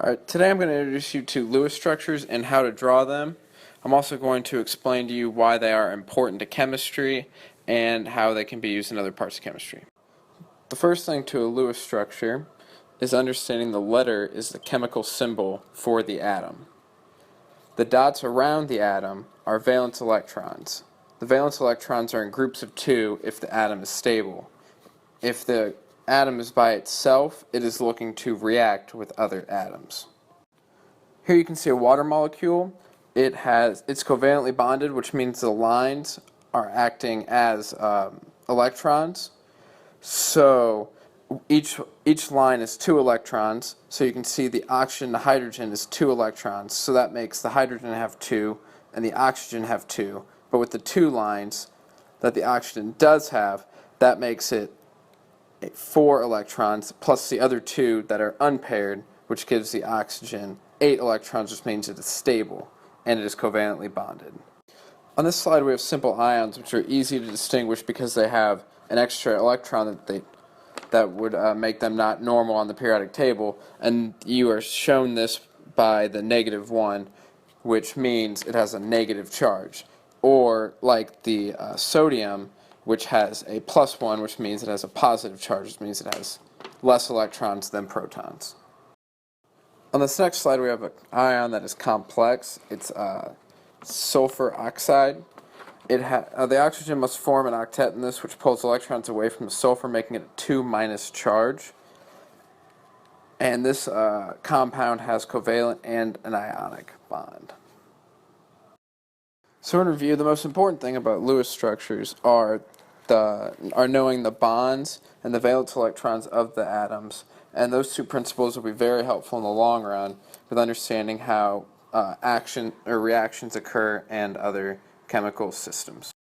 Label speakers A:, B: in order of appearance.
A: Alright, today I'm going to introduce you to Lewis structures and how to draw them. I'm also going to explain to you why they are important to chemistry and how they can be used in other parts of chemistry. The first thing to a Lewis structure is understanding the letter is the chemical symbol for the atom. The dots around the atom are valence electrons. The valence electrons are in groups of 2 if the atom is stable. If the atom is by itself, it is looking to react with other atoms. Here you can see a water molecule. It's covalently bonded, which means the lines are acting as electrons. So each line is 2 electrons. So you can see the oxygen to hydrogen is 2 electrons. So that makes the hydrogen have 2 and the oxygen have 2. But with the 2 lines that the oxygen does have, that makes it 4 electrons plus the other 2 that are unpaired, which gives the oxygen 8 electrons, which means it is stable and it is covalently bonded. On this slide we have simple ions, which are easy to distinguish because they have an extra electron that would make them not normal on the periodic table, and you are shown this by the -1, which means it has a negative charge, or like the sodium, which has a +1, which means it has a positive charge, which means it has less electrons than protons. On this next slide we have an ion that is complex. It's sulfur oxide. The oxygen must form an octet in this, which pulls electrons away from the sulfur, making it a 2- charge. And this compound has covalent and an ionic bond. So in review, the most important thing about Lewis structures are knowing the bonds and the valence electrons of the atoms, and those 2 principles will be very helpful in the long run with understanding how action or reactions occur and other chemical systems.